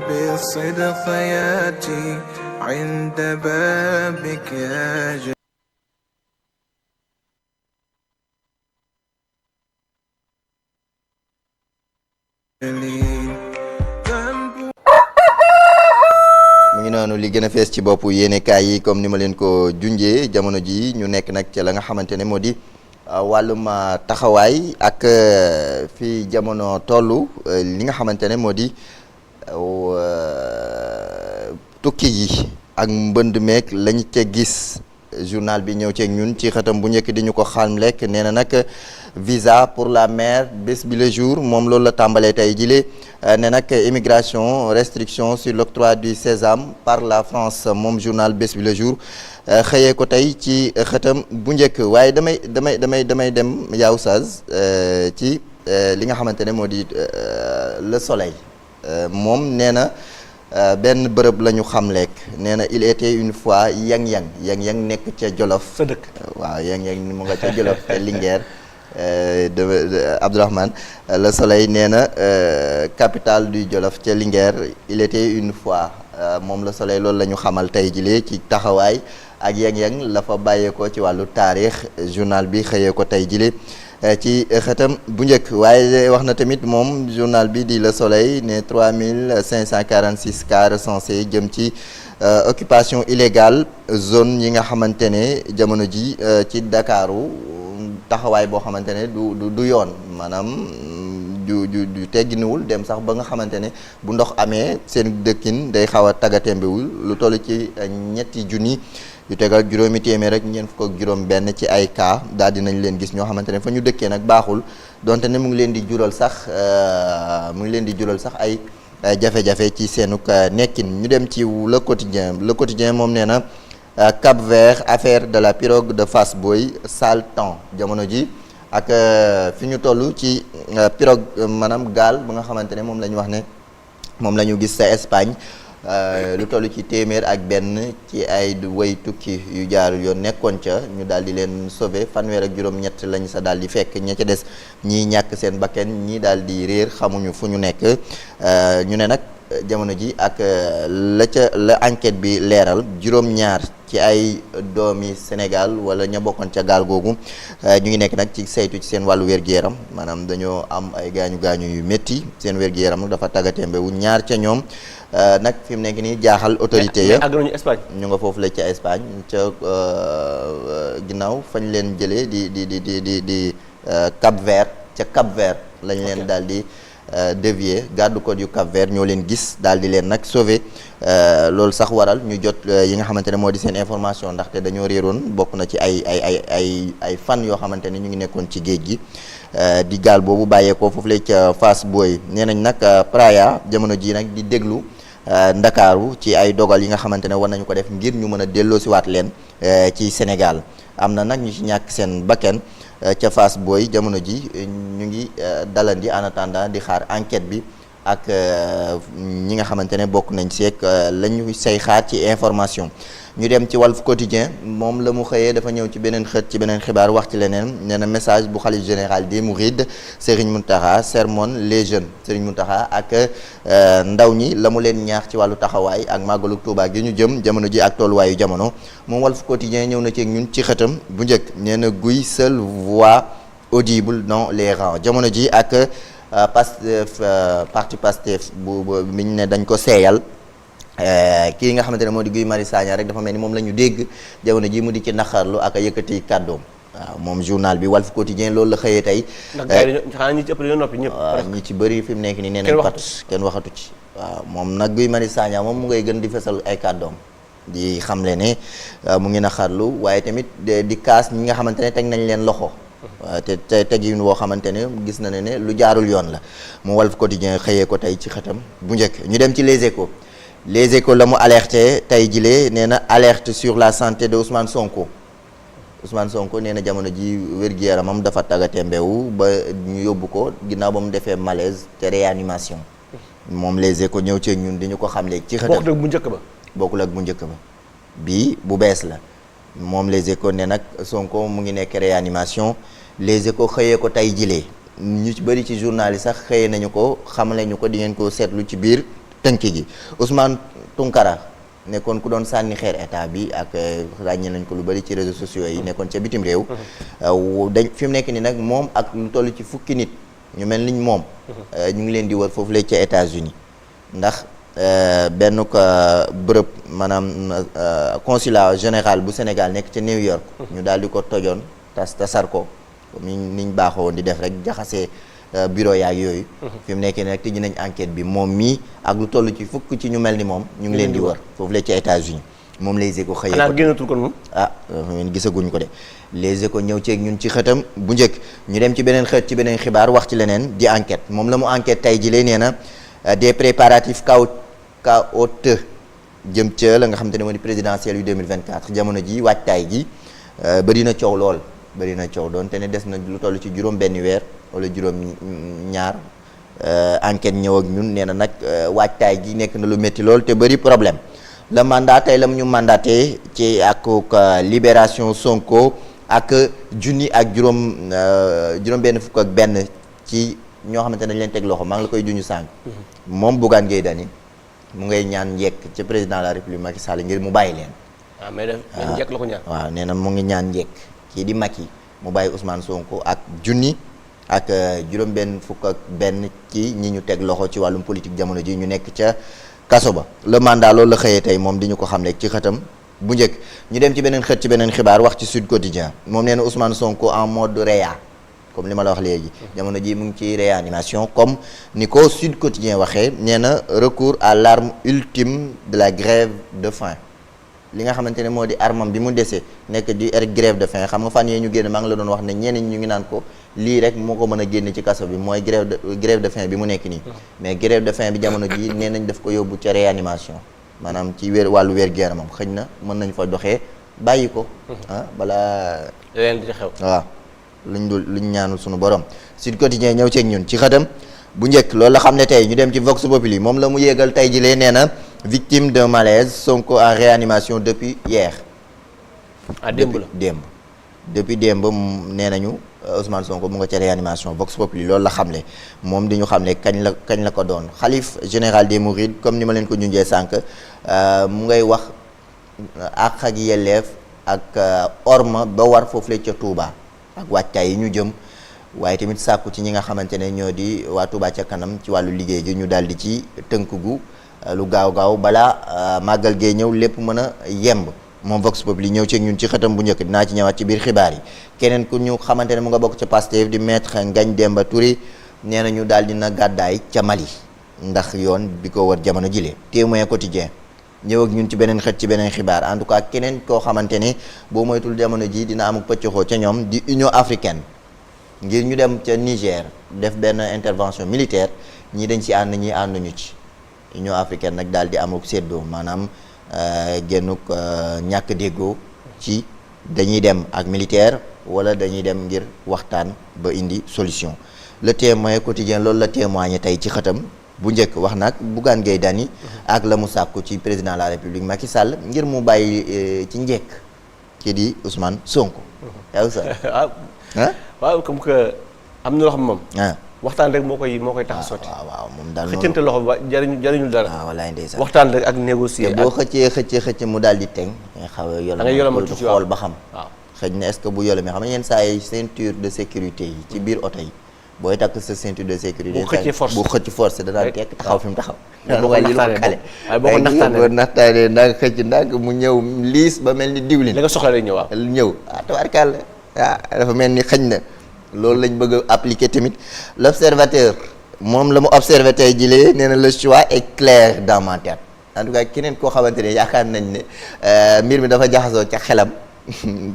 بالصدق ياتي عند بابك يا جليل ذنب. mu ngi noonu li gën a fees ci bopp yéenekaay yi comme ni ma leen ko junjee jamono ji ñu nekk nag ca la nga xamante ne moo di wàllum taxawaay ak fi jamono toll li nga xamante ne moo di tukki yi ak mbënd meek lañ ca gis journal bi ñëw ceeg ñun ci xëtam bu njëkk di ñu ko xamlek nee na nag visa pour la mer bés bi le jour moom loolu la tàmbalee tey jile ne nag immigration restriction sur l'octroi du sésame par la France moom journal bés bi le jour xëyee ko tey ci xëtam bu njëkk waaye damay dem yaa Oustaz ci li nga xamante ne moo di le soleil moom nee na benn bërëb la ñu xamleek nee na il était une fois yang-yang nekk ca Jolof sa dëkk waaw yang-yang mu nga ca Jolof te Linguère Abdourahmane le soleil nee na capitale du Jolof ca Linguère il était une fois moom le soleil loolu la ñu xamal tey jilee ci taxawaay ak yang-yang la fa bàyyeekoo ci wàllu taarix journal bi xëyee ko tey jilee ci xëtam bu njëkk waaye wax na tamit moom journal bi di Le Soleil ne 3546 cas recensés jëm ci occupation illégale zone yi nga xamante ne jamono ji ci Ndakaaru taxawaay boo xamante ne du yoon maanaam du tegginuwul dem sax ba nga xamante ne bu ndox amee seen dëkkin day xaw a taggatembewul lu toll ci ñetti junni yu tegal juróomi téeméer rek ñeent fukk ak juróom benn ci ay cas daal dinañ leen gis ñoo xamante ne fa ñu dëkkee nag baaxul donte ne mu ngi leen di jural sax ay jafe-jafe ci seenuk nekkin ñu dem ci le quotidien moom nee na Cap-Vert affaire de la pirogue de Fass Boye sale temps jamono ji ak fi ñu toll ci pirogue maanaam gaal ba nga xamante ne moom la ñu wax ne moom la ñu gis sa Espagne lu toll ci téeméer ak benn ci ay way tukki yu jaarul yoon nekkoon ca ñu daal di leen sauver fanweer ak juróom-ñett lañ sa daal di fekk ña ca des ñii ñàkk seen bakken ñii daal di réer xamuñu fu ñu nekk ñu ne nag jamono ji ak la enquête bi leeral juróom-ñaar ci ay doomi Sénégal wala ña bokkoon ca gaal googu ñu ngi nekk nag ci saytu ci seen wàllu wér-gu-yaram maanaam dañoo am ay gaañu yu métti seen wér-gu-yaram dafa tàggatémbe wu ñaar ca ñoom nag fi mu nekk nii jaaxal autorité ya àgg nañu Espagne ñu nga foofu la ca Espagne ca ginnaaw fañ leen jëlee di Cap-Vert ca Cap-Vert lañ leen daal di dévier garde côte yu Cap-Vert ñoo leen gis daal di leen nag sauver loolu sax waral ñu jot yi nga xamante ne moo di seen information ndaxte dañoo réeroon bokk na ci ay fan yoo xamante ne ñu ngi nekkoon ci géej gi di gaal boobu bàyyeekoo foofu la ca Fass Boye nee nañ nag Praia jamono ji nag di déglu Ndakaaru ci ay dogal yi nga xamante ne war nañu ko def ngir ñu mën a delloosiwaat leen ci Sénégal am na nag ñu ci ñàkk seen bakken ca Fass Boye jamono ji ñu ngi dalandi en attendant di xaar enquête bi ak ñi nga xamante ne bokk nañ seeg la ñu say xaar ci information ñu dem ci Walf Quotidien moom la mu xëyee dafa ñëw ci beneen xët ci beneen xibaar wax ci leneen nee na message bu xalif général des Mourides Serigne Mountakha sermonne les jeunes Serigne Mountakha ak ndaw ñi la mu leen ñaax ci wàllu taxawaay ak màggalu Touba gi ñu jëm jamono ji ak tolluwaayu jamono moom Walf Quotidien ñëw na ci ak ñun ci xëtam bu njëkk nee na Guy seule voix audible dans les rangs jamono ji ak Pastef parti Pastef bu miñ ne dañ ko seeyal kii nga xamante ne moo di Guy Marius Sagna rek dafa mel ni moom la ñu dégg jamono ji mu di ci naqarlu ak a yëkkati kàddoom waaw moom journal bi Walf Quotidien loolu la xëyee tey. ndax gars yi xanaa ñi ci ëpp dañoo noppi ñëpp. waaw ñi ci bëri fi mu nekk nii nee nañ pat kenn waxatu ci waaw moom nag Guy Marius Sagna moom mu ngay gën di fesal ay kàddoom di xamle ne mu ngi naqarlu waaye tamit di kaas ñi nga xamante ne teg nañ leen loxo. te tegin woo xamante ne gis na ne lu jaarul yoon la mu Walf Quotidien xëyee ko tey ci xëtam bu njëkk ñu dem ci Les Échos la mu alerté tey jilee nee na alerte sur la santé de Ousmane Sonko nee na jamono ji wér-gu-yaramam dafa tàggatee mbewu ba ñu yóbbu ko ginnaaw ba mu defee malaise te réanimation moom Les Échos ñëw ci ñun di ñu ko xam léegi ci xëtam bokkul ak bu njëkk ba bii bu bees la moom Les Échos ne nag Sonko mu ngi nekk réanimation Les Échos xëyee ko tey jilee ñu ci bëri ci journal yi sax xëye nañu ko xamale ñu ko di ngeen ko seetlu ci biir tënk gi Ousmane Tounkara nekkoon ku doon sànni xeer état bi ak ràññee nañ ko lu bëri ci réseaux sociaux yi nekkoon ca bitim réew dañ fi mu nekk ni nag moom ak lu toll ci fukki nit ñu mel niñ moom ñu ngi leen di wër foofu lay ca États-Unis ndax benn ko bërëb maanaam consulat général bu Sénégal nekk ca New York ñu daal di ko tojoon tasar ko niñ baaxoo di def rek jaxasee bureau yaag yooyu fi mu nekkee nag tëj nañ enquête bi moom mii ak lu toll ci fukk ci ñu mel ni moom ñu ngi leen di wër foofu la ci États-Unis moom Les Échos xëyee ko génnatul kon moom ngeen gisaguñ ko de Les Échos ñëw ceeg ñun ci xëtam bu njëkk ñu dem ci beneen xët ci beneen xibaar wax ci leneen di enquête moom la mu enquête tey ji lee nee na des préparatifs chaotiques jëm ca la nga xam te ne moo di présidentielle yu 2024 jamono ji waajtaay gi bëri na coow lool bëri na coow doon te ne des na lu toll ci juróom benn weer wala juróom ñaar enquête ñëw ak ñun nee na nag waajtaay gi nekk na lu métti lool te bëri problème le mandat tey la mu ñu mandaté ci ak libération Sonko ak junni ak juróom benn fukk ak benn ci ñoo xamante ne dañ leen teg loxo maa ngi la koy juñu sànq moom Bougane Gueye Dany mu ngay ñaan njekk ci président de la République Macky Sall ngir mu bàyyi leen mais njekk la ko ñaan waaw nee na mu ngi ñaan njekk kii di Macky mu bàyyi Ousmane Sonko ak junni ak juróom benn fukk ak benn ci ñi ñu teg loxo ci wàllum politique jamono ji ñu nekk ca kaso ba le mandat loolu la xëyee tey moom di ñu ko xam ne ci xëtam bu njëkk ñu dem ci beneen xët ci beneen xibaar wax ci Sud Quotidien moom nee na Ousmane Sonko en mode réa comme li ma la wax léegi jamono ji mu ngi ci réanimation comme ni ko Sud Quotidien waxee nee na recours à l'arme ultime de la grève de faim li nga xamante ne moo di armam bi mu desee nekk di grève de faim xam nga fan yee ñu génn maa ngi la doon wax ne ñeneen ñu ngi naan ko lii rek moo ko mën a génne ci kaso bi mooy grève de faim bi mu nekk nii mais grève de faim bi jamono ji nee nañ daf ko yóbbu ca réanimation maanaam ci wàllu wér-gu-yaramam xëy na mën nañ fa doxee bàyyi ko balaa leen di xew waaw luñ ñaanul suñu borom Sud Quotidien ñëw ceeg ñun ci xëtam bu njëkk loolu la xam ne tey ñu dem ci Vox Populi moom la mu yéegal tey ji lee nee na victime d'un malaise Sonko en réanimation depuis hier démb la depuis démb nee nañu Ousmane Sonko mu nga ca réanimation Vox Populi loolu la xamle moom di ñu xamle kañ la ko doon xalif général des Mourides comme ni ma leen ko junjee sànq mu ngay wax àq ak yelleef ak orma ba war foofu la ca Touba ak wàccaay yi ñu jëm waaye tamit sàkku ci ñi nga xamante ne ñoo di waa Touba ca kanam ci wàllu liggéey gi ñu daal di ci tënk gu lu gaaw balaa màggal gee ñëw lépp mën a yemb moom Vox Populi ñëw ci ñun ci xëtam bu njëkk dinaa ci ñëwaat ci biir xibaar yi keneen ku ñu xamante ne mu nga bokk ca Pastef di maître Ngagne Demba Touré nee na ñu daal dina gàddaay ca Mali ndax yoon bi ko war jamono jile Témoin Quotidien ñëw ak ñun ci beneen xët ci beneen xibaar en tout cas keneen koo xamante ne boo moytul jamono ji dina am pëccoxoo ca ñoom di Union africaine ngir ñu dem ca Niger def benn intervention militaire ñii dañ ci ànd ñii ànduñu ci Union africaine nag daal di amuk séddoo maanaam génnuk ñàkk déggoo ci dañuy dem ak militaire wala dañuy dem ngir waxtaan ba indi solution le Témoin quotidien loolu la témoigné tey ci xëtam bu njëkk wax nag Bougane Gueye Dany ak la mu sàkku ci président de la République Macky Sall ngir mu bàyyi ci njëkk ki di Ousmane Sonko. yow sax waaw comme que am na loo xam moom. waxtaan rek moo koy tax a sotti. waaw moom daal xëccante loxo ba jariñu dara. waaw walaay ndeysaan waxtaan rek ak négocier. te boo xëccee mu daal di teg. nga xaw a yolomal tuuti xool ba xam. waaw xëj na est-ce que bu yolemee xam nga yenn saa yi ceinture de sécurité yi ci biir oto yi. booy takk sa ceinture de sécurité. bu xëcc force danaa tekk taxaw fi mu taxaw. waaye boo ko naxtaanee ndànk xëcc ndànk mu ñëw liis ba mel ni diwlin. li nga soxla rek ñëw tabarkàlla dafa mel ni xëj na loolu lañ bëgg a appliquer tamit l'observateur moom la mu observé tey jilee nee na le choix est clair dans ma tête en tout cas keneen koo xamante ne yaakaar nañ ne mbir mi dafa jaxasoo ca xelam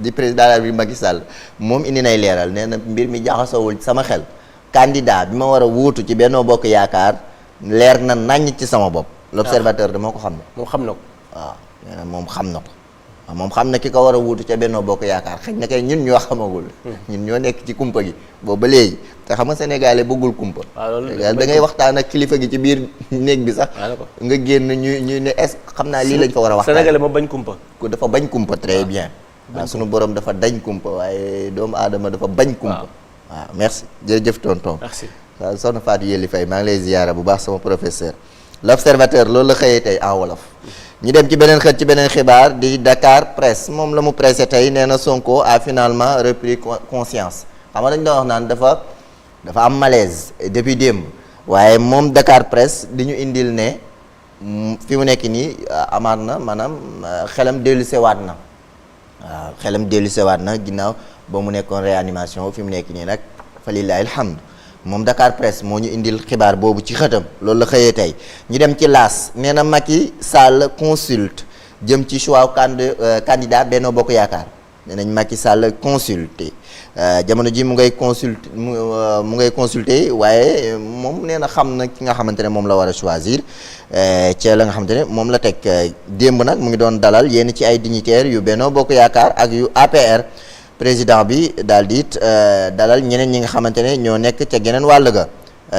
di président la bi Macky Sall moom indi nay leeral nee na mbir mi jaxasoowul sama xel candidat bi ma war a wuutu ci Benno Bokk Yaakaar leer na naññ ci sama bopp l'observateur dama ko xam ne moom xam na ko waaw nee na moom xam na ko waaw moom xam na ki ko war a wuutu ca Benno Bokk Yaakaar xëy na kay ñun ñoo xamagul ñun ñoo nekk ci kumpa gi boobu ba léegi te xam nga sénégalais bëggul kumpa da ngay waxtaan ak kilifa gi ci biir néeg bi sax nga génn ñu ne est xam naa lii lañ fa war a waxtaan sénégalais moom bañ kumpa ku dafa bañ kumpa très bien waaw sunu borom dafa dañ kumpa waaye doomu aadama dafa bañ kumpa waaw merci jërëjëf tonton. merci waaw soxna Fatou Yelli Faye maa ngi lay ziyaara bu baax sama professeur. l'observateur loolu la xëyee tey en wolof. ñu dem ci beneen xët ci beneen xibaar di Dakar Presse moom la mu pressé tey nee na Sonko a finalement repris conscience xam nga dañ doon wax naan dafa am malaise depuis démb waaye moom Dakar Presse di ñu indil ne fi mu nekk nii amaat na maanaam xelam dellusewaat na waaw xelam dellusewaat na ginnaaw ba mu nekkoon réanimation fi mu nekk nii nag fa lillahi alhamdu moom Dakar Presse moo ñu indil xibaar boobu ci xëtam loolu la xëyee tey ñu dem ci laas nee na Macky Sall consulte jëm ci choix candidat Benno Bokk Yaakaar nee nañ Macky Sall consulté jamono ji mu ngay consulter waaye moom nee na xam na ki nga xamante ne moom la war a choisir ca la nga xamante ne moom la teg démb nag mu ngi doon dalal yenn ci ay dignitaires yu Benno Bokk Yaakaar ak yu APR président bi daal di it dalal ñeneen ñi nga xamante ne ñoo nekk ca geneen wàll ga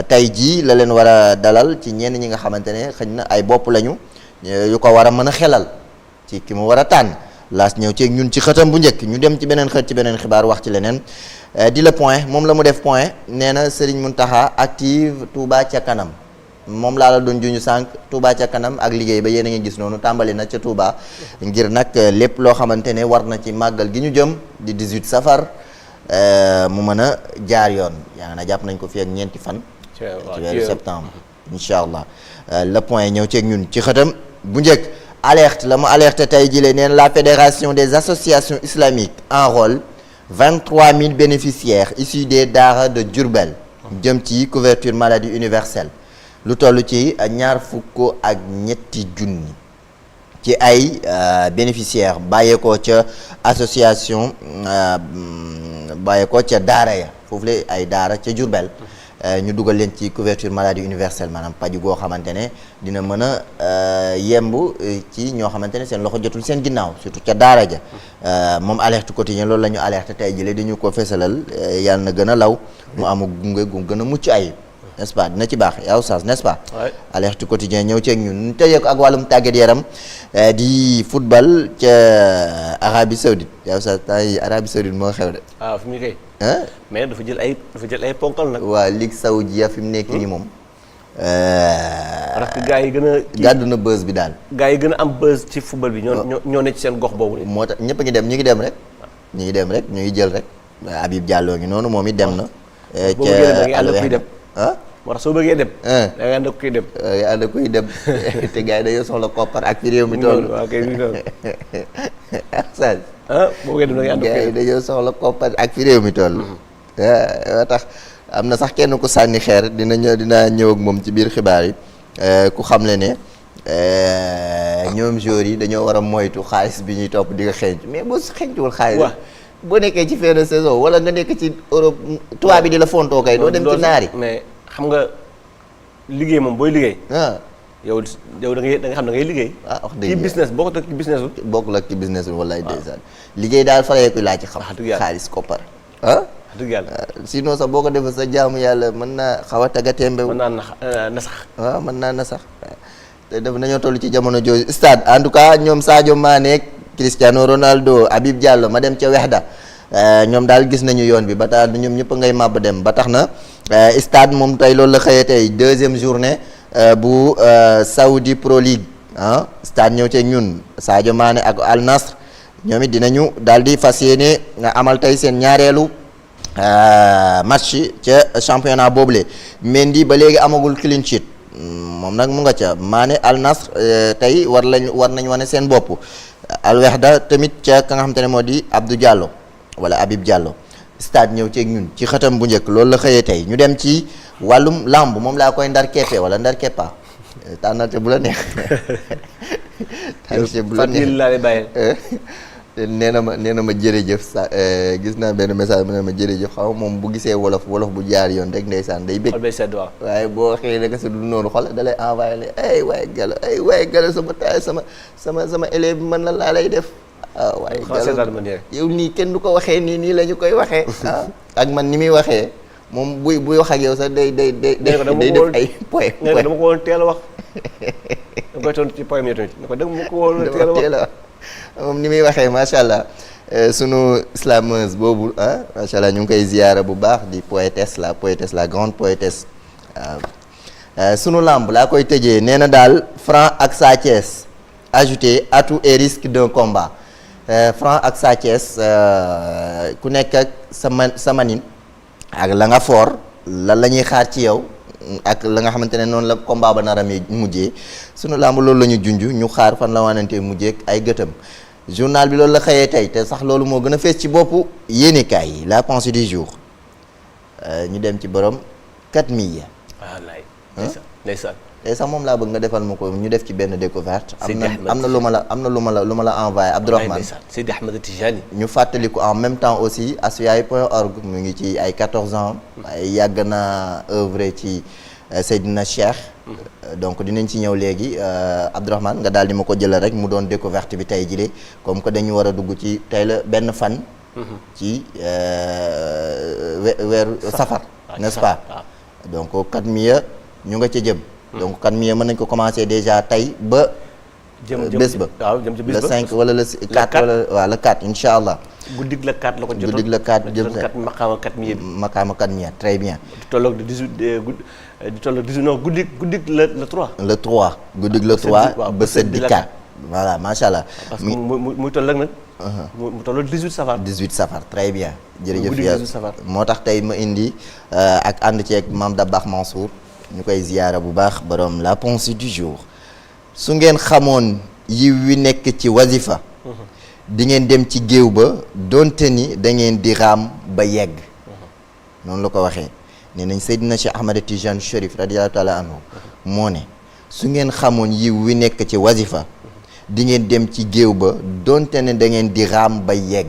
tey jii la leen war a dalal ci ñenn ñi nga xamante ne xëy na ay bopp lañu yu ko war a mën a xelal ci ki mu war a tànn laas ñëw ci ñun ci xëtam bu njëkk ñu dem ci beneen xët ci beneen xibaar wax ci leneen di Le Point moom la mu def point nee na Serigne Mountakha active Touba ca kanam moom laa la doon juñu sànq Touba ca kanam ak liggéey ba yéen a ngi gis noonu tàmbali na ca Touba ngir nag lépp loo xamante ne war na ci màggal gi ñu jëm di 18 safar mu mën a jaar yoon yaa na jàpp nañ ko fi ak ñeenti fan ci weeru septembre incha allah Le Point ñëw ceeg ñun ci xëtam bu njëkk alerte la mu alerte tey jile neen la fédération des associations islamiques enrôle 23 000 bénéficiaires issus des daara de Diourbel jëm ci couverture maladie universelle lu toll ci ñaar fukk ak ñetti junni ci ay bénéficiaires bàyyeekoo ca association bàyyeekoo ca daara ya foofu la ay daara ca Diourbel ñu dugal leen ci couverture maladie universelle maanaam paju goo xamante ne dina mën a yemb ci ñoo xamante ne seen loxo jotul seen ginnaaw surtout ca daara ja moom alerte quotidien loolu la ñu alerte tey jëlee di ñu ko fesalal yàlla na gën a law mu amu gunge gu gën a mucc ayib n'est-ce pas dina ci baax yow Oustaz n'est-ce pas alerte quotidien ñëw ceeg ñun tëjee ko ak wàllum tàggat yaram di football ca Arabie Saoudite yow Oustaz temps yi Arabie Saoudite moo xew de fi mu kay mais dafa jël ay ponkal nag waa Ligue Saoudia fi mu nekk nii moom parce que gars yi gën a gàddu na buzz bi daal gars yi gën a am buzz ci football bi ñoo ne ci seen gox boobu moo tax ñëpp a ngi dem ñu ngi dem rek ñu ngi jël rek Habib Diallo ngi noonu moom it dem na moo tax soo bëggee dem da ngay ànd ak kuy dem te gars yi dañoo soxla koppar ak fi réew mi toll waaw kay mi noonu Sall boo bëggee dem da ngay ànd ak gars yi dañoo soxla koppar ak fi réew mi toll waa tax am na sax kenn ku sànni xeer dinaa ñëw ak moom ci biir xibaar yi ku xamle ne ñoom joueurs yi dañoo war a moytu xaalis bi ñuy topp di nga xeeñtu mais boo xeeñtuwul xaalis boo nekkee ci fin de saison wala nga nekk ci Europe tubaab bi di la fontoo kay doo dem ci naari mais xam nga liggéey moom booy liggéey yow da nga xam da ngay liggéey wax dëgg ci business bokkul ak ci business ul bokkul ak ci business ul wallaay ndeysaan liggéey daal fareeku laa ci xam xaalis koppar dëgg yàlla sinon sax boo ko defee sa jaamu yàlla mën naa xaw a tagatémbe mën naa na sax waaw mën naa na sax te def nañoo toll ci jamono jooju stade en tout cas ñoom Sadio Mané Cristiano Ronaldo Habib Diallo ma dem ca Wehda ñoom daal gis nañu yoon bi ba tax ñoom ñëpp ngay màbb dem ba tax na stade moom tey loolu la xëyee tey deuxième journée bu Saudi Pro League stade ñëw ci ñun Sadio Mané ak Al Nassr ñoom it dinañu daal di fas yéene amal tey seen ñaareelu match ca championnat boobule Mendy ba léegi amagul clean sheet moom nag mu nga ca Mané Al Nassr tey war nañ wane seen bopp Al Wehda tamit ca ka nga xam te ne moo di Abdou Diallo wala Habib Diallo stade ñëw ceeg ñun ci xëtam bu njëkk loolu la xëyee tey ñu dem ci wàllum lamb moom laa koy ndar keppe wala ndar keppa tànnate bu la neex tànnate bu la neex nee na ma jërëjëf sa gis naa benn message mu ne ma jërëjëf xaw moom bu gisee wolof bu jaar yoon rek ndeysaan day bëgg waaye boo waxee ne sa du noonu xol da lay envoyé le ay waaye galo sama taay sama élève bi man la laa lay def waaye galo yow nii kenn du ko waxee nii la ñu koy waxee ak man ni muy waxee moom buy wax ak yow sax day def ay poème dama ko woon teel a wax da koy tontu ci poème yi tamit ne ko dama ko woon teel a wax moom ni muy waxee macha allah sunu slameuse boobu macha allah ñu ngi koy ziyaara bu baax di poétesse la grande poétesse sunu lamb laa koy tëjee nee na daal Franc ak Sa Thiès ajouté atout et risque d'un combat Franc ak Sa Thiès ku nekk ak sa manin ak la nga foor lan la ñuy xaar ci yow ak la nga xamante ne noonu la combat ba nar a mujjee sunu lamb loolu la ñu junj ñu xaar fan la wanante mujjee ak ay gëtam journal bi loolu la xëyee tey te sax loolu moo gën a fees ci boppu yéenekaay yi la pensée du jour ñu dem ci borom 4000. wallaay ndeysaan tey sax moom laa bëgg nga defal ma ko ñu def ci benn découverte. am na lu ma la envoyé Abdourahmane Seydi Ahmed Tijani. ñu fàttaliku en même temps aussi asfiyahi.org mu ngi ci ay 14 ans. ay yàgg na œuvre ci Seydina Cheikh. donc dinañ ci ñëw léegi Abdourahmane nga daal di ma ko jëlal rek mu doon découverte bi tey jii comme que dañu war a dugg ci tey la benn fan. ci weeru safar. n'est-ce pas donc 4000 ñu nga ca jëm. donc 4000 mën nañ ko commencer déjà tey ba. bés ba waaw jëm ci bés ba le 5 wala le 4 wala waaw le 4 incha allah. guddig le 4 la ko jotoon guddig le 4 jëm sa maqaama 4000 bi. maqaama 4000 très bien. di tolloog di 18 non guddig le 3. le 3 guddig le 3 ba sët di 4 voilà macha allah. parce que muy tolloog nag. mu tolloog 18 safar. 18 safar très bien. jërëjëf guddig 18 safar. moo tax tey ma indi ak ànd ceeg Mame Dabakh Mansour ñu koy ziyaara bu baax borom la pensée du jour su ngeen xamoon yiw wi nekk ci wazifa di ngeen dem ci géew ba donte ni da ngeen di raam ba yegg noonu la ko waxee nee nañ Seydina Cheikh Ahmad Tijani Chérif radiyallahu taala anhu moo ne su ngeen xamoon yiw wi nekk ci wazifa di ngeen dem ci géew ba donte ne da ngeen di raam ba yegg